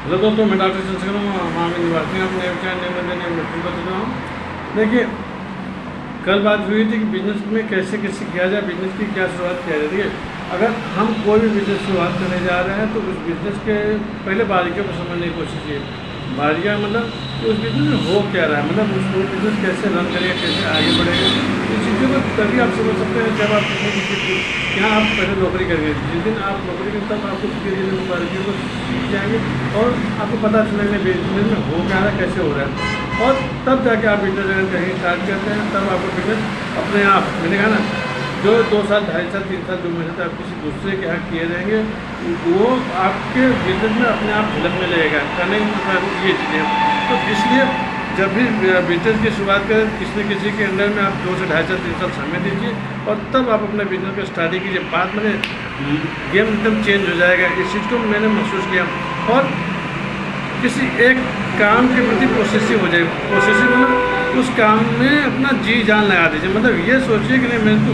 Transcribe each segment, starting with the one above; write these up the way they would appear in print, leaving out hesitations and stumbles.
Hello दोस्तों, मैं doctor Chandrashekhar हूँ, मामी निवासी हूँ अपने मेडिसिन बता रहा हूँ। देखिए, कल बात हुई थी कि बिजनेस में कैसे कैसे किया जाए, बिजनेस की क्या शुरुआत किया जाए। देखिए, अगर हम कोई भी बिजनेस शुरुआत करने जा रहे हैं तो उस बिजनेस के पहले बारीकियों को समझने की कोशिश कीजिए। बारीकियाँ मतलब कि उस बिजनेस में हो क्या रहा है, मतलब उसको बिजनेस कैसे रन करेगा, कैसे आगे बढ़ेगा। इस चीज़ों को तभी आप समझ सकते हैं जब आप किसी यहाँ आप पहले नौकरी करेंगे। जिस दिन आप नौकरी करें तब आपको धीरे धीरे वो बारीकियों को सीख जाएंगे और आपको पता चलेगा बिजनेस में हो क्या रहा है, कैसे हो रहा है। और तब जाके आप बिजनेस अगर कहीं स्टार्ट करते हैं तब आपको बिजनेस अपने आप, मैंने कहा ना, जो 2 साल 2.5 साल 3 साल जो मेहनत आप किसी दूसरे के यहाँ किए रहेंगे वो आपके बिजनेस में अपने आप झलक में लगेगा। करने की ये चीज़ें, तो इसलिए जब भी बिजनेस की शुरुआत करें किसी न किसी के अंडर में आप 2 से 2.5 साल 3 साल समय दीजिए और तब आप अपने बिजनेस को स्टार्टिंग कीजिए। बात मैंने गेम एकदम चेंज हो जाएगा। इस चीज़ को मैंने महसूस किया। और किसी एक काम के प्रति प्रोसेसिव हो जाए। प्रोसेसिव मतलब उस काम में अपना जी जान लगा दीजिए। मतलब ये सोचिए कि नहीं, मैं तो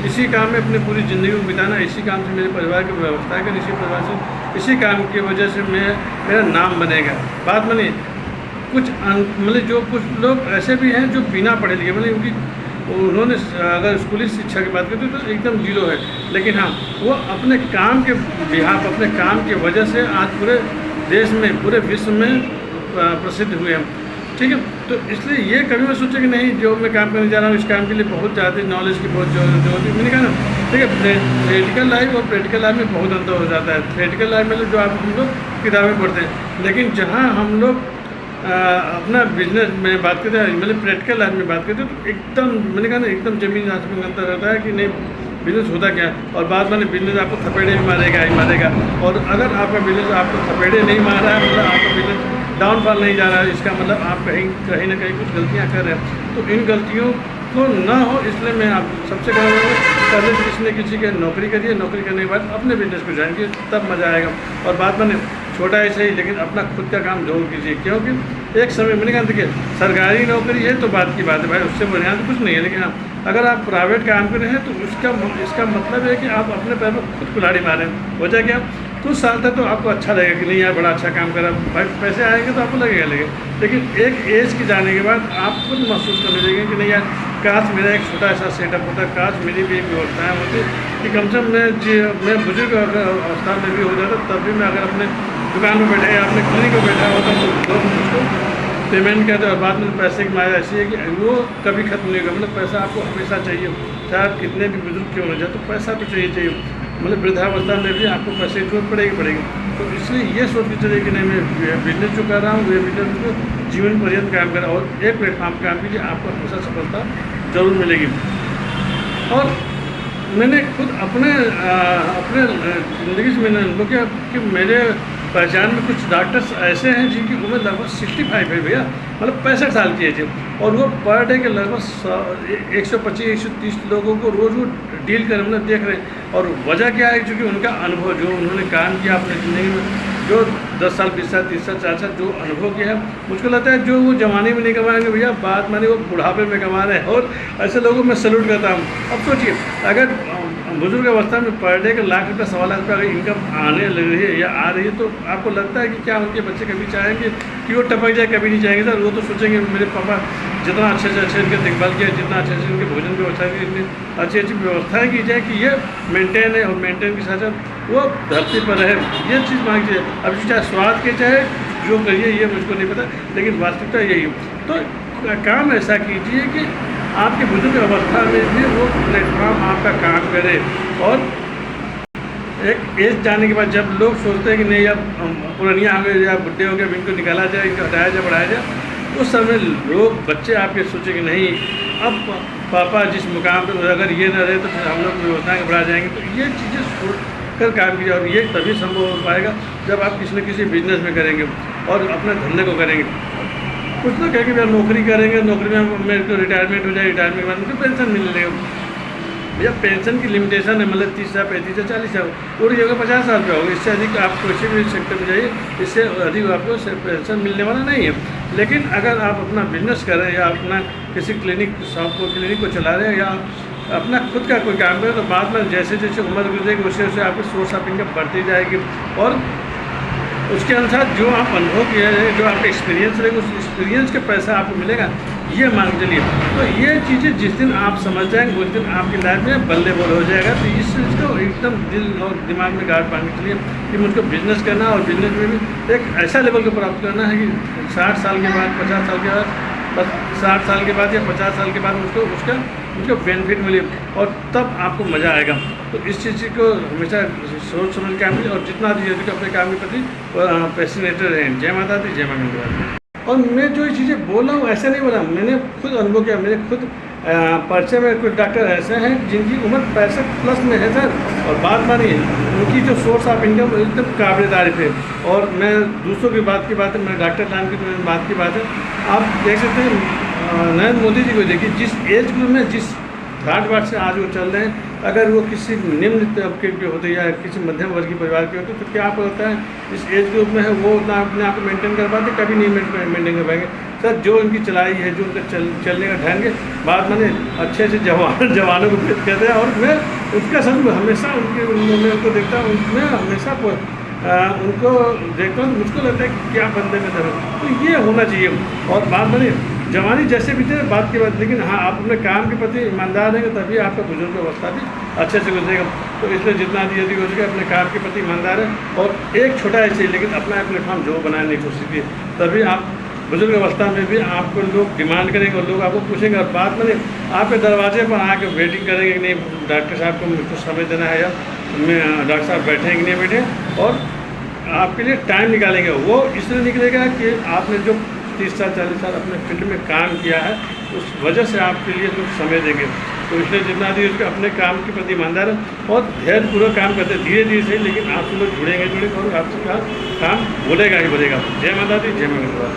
इसी काम में अपनी पूरी ज़िंदगी को बिताना, इसी काम से मेरे परिवार की व्यवस्था करनी, इसी परिवार से इसी काम की वजह से मेरा नाम बनेगा। बात मानिए, मतलब जो कुछ लोग ऐसे भी हैं जो बिना पढ़े लिखे, मतलब उनकी उन्होंने अगर स्कूली शिक्षा की बात करते तो एकदम जीरो है, लेकिन हाँ वो अपने काम के बिहाफ, अपने काम की वजह से आज पूरे देश में, पूरे विश्व में प्रसिद्ध हुए हम। ठीक है, तो इसलिए ये कभी मैं सोचा कि नहीं, जो मैं काम करने जा रहा हूँ इस काम के लिए बहुत ज़्यादा नॉलेज की बहुत जरूरत होती है। मैंने कहा ना, ठीक है, थ्योरेटिकल लाइफ और प्रैक्टिकल लाइफ में बहुत अंतर हो जाता है। थ्योरेटिकल लाइफ में जो आप हम लोग किताबें पढ़ते हैं, लेकिन जहाँ हम लोग अपना बिजनेस में बात करते हैं, मतलब प्रैक्टिकल लाइफ में बात करते हैं, तो एकदम, मैंने कहा ना, एकदम ज़मीन आसमान का अंतर रहता है कि नहीं बिजनेस होता क्या है। और बात माने, बिजनेस आपको थपेड़े भी मारेगा ही मारेगा। और अगर आपका बिजनेस आपको थपेड़े नहीं मार रहा है, मतलब आपका बिजनेस डाउनफॉल नहीं जा रहा है, इसका मतलब आप कहीं ना कहीं कुछ गलतियाँ कर रहे हैं। तो इन गलतियों को ना हो, इसलिए मैं आप सबसे कहूँगा पहले किसी न किसी के नौकरी करिए, नौकरी करने के बाद अपने बिजनेस को ज्वाइन कीजिए, तब मज़ा आएगा। और बात माने, छोटा ही सही लेकिन अपना खुद का काम जरूर कीजिए, क्योंकि एक समय मैंने कहा, देखिए सरकारी नौकरी है तो बात की बात है भाई, उससे बढ़िया तो कुछ नहीं है। लेकिन हाँ, अगर आप प्राइवेट काम कर रहे हैं तो इसका मतलब है कि आप अपने पैर पर खुद कुल्हाड़ी मारें। हो जाए क्या, कुछ साल तक तो आपको अच्छा लगेगा कि नहीं यार बड़ा अच्छा काम करा, भाई पैसे आएंगे तो आपको लगेगा। लेकिन एक एज के जाने के बाद आप खुद महसूस करने लगेंगे कि नहीं यार, काश मेरा एक छोटा सा सेटअप होता, काश मेरी भी एक व्यवस्थाएँ होती कि कम से कम मैं बुजुर्ग अवस्था में भी हो जाता, तब भी मैं अगर अपने दुकान में बैठा या अपने क्लिनिक में बैठा होता तो लोग मुझको पेमेंट कहते हैं। और बाद में पैसे की माया ऐसी है कि वो कभी खत्म नहीं होगा। मतलब पैसा आपको हमेशा चाहिए, चाहे आप कितने भी बुजुर्ग क्यों हो जाए, तो पैसा तो चाहिए। मतलब वृद्धावस्था में भी आपको पैसे की जरूरत पड़ेगी। तो इसलिए ये सोच के चलिए कि नहीं, मैं बिजनेस जो कर रहा हूँ ये बिजनेस को जीवन पर्यंत काम कर रहा हूँ, और एक प्लेटफॉर्म काम कीजिए, आपको हमेशा सफलता जरूर मिलेगी। और मैंने खुद अपने ज़िंदगी से मैंने अनुभव किया कि मेरे पहचान में कुछ डॉक्टर्स ऐसे हैं जिनकी उम्र लगभग 65 है भैया, मतलब 65 साल की एज है, और वो पर डे के लगभग 125-130 लोगों को रोज़ वो डील कर मतलब देख रहे हैं। और वजह क्या है, क्योंकि उनका अनुभव, जो उन्होंने काम किया अपनी ज़िंदगी में, जो 10 साल 20 साल 30 साल 4 साल जो अनुभव किया है, मुझको लगता है जो वो जवानी में नहीं कमाएंगे भैया, बात मानी वो बुढ़ापे में कमा रहे हैं। और ऐसे लोगों में सैल्यूट करता हूँ। अब सोचिए, अगर बुजुर्ग अवस्था में पर डे का लाख रुपये 1.25 लाख रुपये अगर इनकम आने लग रही है या आ रही है, तो आपको लगता है कि क्या उनके बच्चे कभी चाहेंगे कि वो टपक जाए? कभी नहीं चाहेंगे सर। वो तो सोचेंगे मेरे पापा जितना अच्छे से अच्छे इनके देखभाल किया, जितना अच्छे से इनके भोजन व्यवस्था की, इतनी अच्छी अच्छी व्यवस्थाएँ की जाए कि ये मेंटेन है, और मेंटेन के साथ साथ वो धरती पर रहे, ये चीज़ मांग चाहिए। अब चाहे स्वाद के चाहे जो करिए, ये मुझको नहीं पता, लेकिन वास्तविकता यही है। तो काम ऐसा कीजिए कि आपके बुजुर्ग अवस्था में भी वो प्लेटफॉर्म आपका काम करे। और एक एज जाने के बाद जब लोग सोचते हैं कि नहीं अब पुरानिया हो गए या बुढ़े हो गए, इनको निकाला जाए, इनको हटाया जाए, बढ़ाया जाए, उस समय लोग, बच्चे आपके सोचे कि नहीं अब पापा जिस मुकाम पर, अगर ये न रहे तो फिर हम लोग व्यवस्थाएँ बढ़ा जाएंगे। तो ये चीज़ें सोच कर काम कीजिए। और ये तभी संभव हो पाएगा जब आप किसी न किसी बिजनेस में करेंगे और अपने धंधे को करेंगे। कुछ ना कहेंगे भैया नौकरी करेंगे, नौकरी में मेरे को रिटायरमेंट हो जाए, रिटायरमेंट के बाद मुझे पेंशन मिलने लगेगा। भैया पेंशन की लिमिटेशन है, मतलब 30 साल 35 साल 40 साल और ये होगा 50 साल रुपया होगा। इससे अधिक आप किसी भी सेक्टर में जाइए, इससे अधिक आपको पेंशन मिलने वाला नहीं है। लेकिन अगर आप अपना बिजनेस कर रहे हैं या अपना किसी क्लिनिक को चला रहे हैं या अपना खुद का कोई काम करें, तो बाद में जैसे जैसे उम्र गुजरेगी वैसे वैसे आपकी सोर्स ऑफ इनकम बढ़ती जाएगी। और उसके अनुसार जो आप अनुभव किया है, जो आपका एक्सपीरियंस रहेगा, उस एक्सपीरियंस का पैसा आपको मिलेगा, ये मान के चलिए। तो ये चीज़ें जिस दिन आप समझ जाएंगे उस दिन आपकी लाइफ में बल्ले बोल हो जाएगा। तो इस चीज़ को एकदम दिल और दिमाग में गाड़ पाने के लिए कि मुझको बिज़नेस करना, और बिज़नेस में भी एक ऐसा लेवल को प्राप्त करना है कि 60 साल के बाद, 50 साल के बाद, बस 60 साल के बाद या 50 साल के बाद उसको बेनिफिट मिले, और तब आपको मज़ा आएगा। तो इस चीज़ को हमेशा सोच समझ के आएंगे, और जितना भी यदि अपने काम के प्रति पैशनेटेड रहें। जय माता दी, जय मां गंगा। और मैं जो ये चीज़ें बोल रहा हूँ ऐसे नहीं बोला, मैंने खुद अनुभव किया। मैंने खुद परिचय में कुछ डॉक्टर ऐसे हैं जिनकी उम्र 65 प्लस में है सर, और बात मानिए उनकी जो सोर्स ऑफ इनकम एकदम काबिल तारीफ है। और मैं दूसरों की बात है, मैं डॉक्टर लाइन की बात की बात है। आप देख सकते हैं नरेंद्र मोदी जी को देखिए, जिस एज ग्रुप में, जिस घाट बाट से आज वो चल रहे हैं, अगर वो किसी निम्न तबके के होते या किसी मध्यम वर्गीय परिवार के होते तो क्या होता है, इस एज ग्रुप में है वो उतना अपने आप को मेंटेन कर पाते, कभी नहीं मेंटेन कर पाएंगे सर। जो उनकी चलाई है, जो उनका चलने का ढंग है, बात मैंने अच्छे जवानों को कहते हैं। और मैं उसका सब हमेशा मैं उनको देखता हूँ, मैं हमेशा उनको देखता हूँ, मुझको लगता है कि क्या बंदे में दम है। तो ये होना चाहिए। और बात बनी जवानी जैसे भी थे बात की बात, लेकिन हाँ आप अपने काम के प्रति ईमानदार रहेंगे तभी आपका बुजुर्ग अवस्था भी अच्छे से गुजरेगा। तो इसलिए जितना यदि हो सके अपने काम के प्रति ईमानदार है, और एक छोटा है चाहिए लेकिन अपना प्लेटफॉर्म जो बनाने की कोशिश की, तभी आप बुजुर्ग अवस्था में भी आपको लोग डिमांड करेंगे और लोग आपको पूछेंगे। और बात में आपके दरवाजे पर आके वेटिंग करेंगे कि नहीं डॉक्टर साहब को मुझको समय देना है, या डॉक्टर साहब बैठे कि नहीं बैठे, और आपके लिए टाइम निकालेंगे। वो इसलिए निकलेगा कि आपने जो 30 साल 40 साल अपने फील्ड में काम किया है, उस वजह से आपके लिए लोग समय देंगे। तो इसलिए जितना भी उसके अपने काम के प्रति ईमानदार और धैर्यपूर्वक काम करते, धीरे धीरे से, लेकिन आपसे लोग जुड़ेंगे और आपसे काम बोलेगा ही बोलेगा। जय माता दी, जय मां गंगा।